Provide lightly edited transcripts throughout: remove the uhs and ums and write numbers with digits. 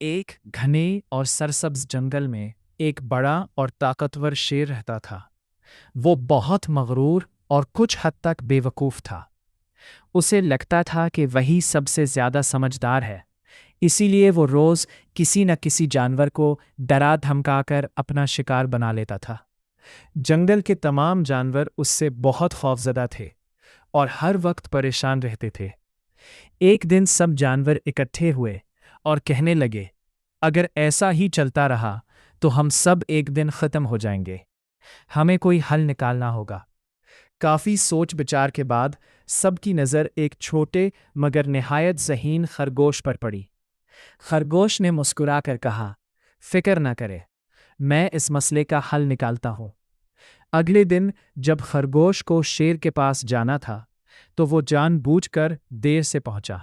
ایک گھنے اور سرسبز جنگل میں ایک بڑا اور طاقتور شیر رہتا تھا۔ وہ بہت مغرور اور کچھ حد تک بے وقوف تھا۔ اسے لگتا تھا کہ وہی سب سے زیادہ سمجھدار ہے، اسی لیے وہ روز کسی نہ کسی جانور کو ڈرا دھمکا کر اپنا شکار بنا لیتا تھا۔ جنگل کے تمام جانور اس سے بہت خوفزدہ تھے اور ہر وقت پریشان رہتے تھے۔ ایک دن سب جانور اکٹھے ہوئے اور کہنے لگے، اگر ایسا ہی چلتا رہا تو ہم سب ایک دن ختم ہو جائیں گے۔ ہمیں کوئی حل نکالنا ہوگا۔ کافی سوچ بچار کے بعد سب کی نظر ایک چھوٹے مگر نہایت ذہین خرگوش پر پڑی۔ خرگوش نے مسکرا کر کہا، فکر نہ کرے، میں اس مسئلے کا حل نکالتا ہوں۔ اگلے دن جب خرگوش کو شیر کے پاس جانا تھا تو وہ جان بوجھ کر دیر سے پہنچا۔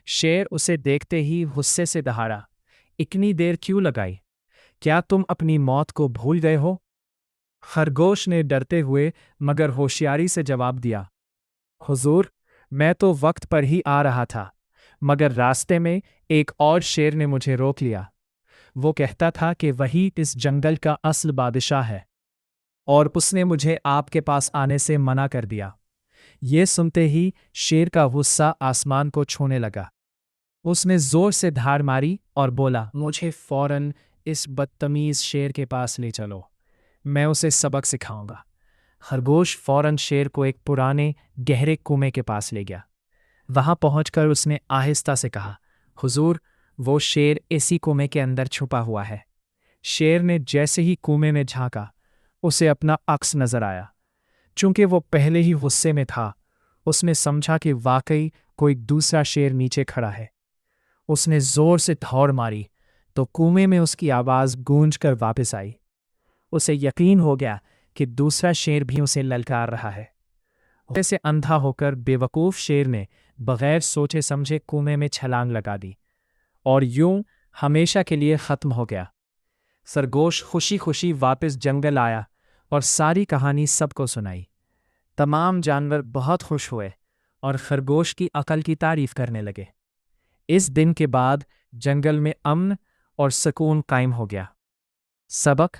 شیر اسے دیکھتے ہی غصے سے دہاڑا، اتنی دیر کیوں لگائی؟ کیا تم اپنی موت کو بھول گئے ہو؟ خرگوش نے ڈرتے ہوئے مگر ہوشیاری سے جواب دیا، حضور، میں تو وقت پر ہی آ رہا تھا، مگر راستے میں ایک اور شیر نے مجھے روک لیا۔ وہ کہتا تھا کہ وہی اس جنگل کا اصل بادشاہ ہے، اور اس نے مجھے آپ کے پاس آنے سے منع کر دیا۔ یہ سنتے ہی شیر کا غصہ آسمان کو چھونے لگا۔ اس نے زور سے دھاڑ ماری اور بولا، مجھے فوراً اس بدتمیز شیر کے پاس لے چلو، میں اسے سبق سکھاؤں گا۔ خرگوش فوراً شیر کو ایک پرانے گہرے کنویں کے پاس لے گیا۔ وہاں پہنچ کر اس نے آہستہ سے کہا، حضور، وہ شیر اسی کنویں کے اندر چھپا ہوا ہے۔ شیر نے جیسے ہی کنویں میں جھانکا، اسے اپنا عکس نظر آیا۔ چونکہ وہ پہلے ہی غصے میں تھا، اس نے سمجھا کہ واقعی کوئی دوسرا شیر نیچے کھڑا ہے۔ اس نے زور سے دھوڑ ماری تو کنویں میں اس کی آواز گونج کر واپس آئی۔ اسے یقین ہو گیا کہ دوسرا شیر بھی اسے للکار رہا ہے۔ غصے سے اندھا ہو کر بے وقوف شیر نے بغیر سوچے سمجھے کنویں میں چھلانگ لگا دی، اور یوں ہمیشہ کے لیے ختم ہو گیا۔ خرگوش خوشی خوشی واپس جنگل آیا اور ساری کہانی سب کو سنائی۔ تمام جانور بہت خوش ہوئے اور خرگوش کی عقل کی تعریف کرنے لگے۔ اس دن کے بعد جنگل میں امن اور سکون قائم ہو گیا۔ سبق: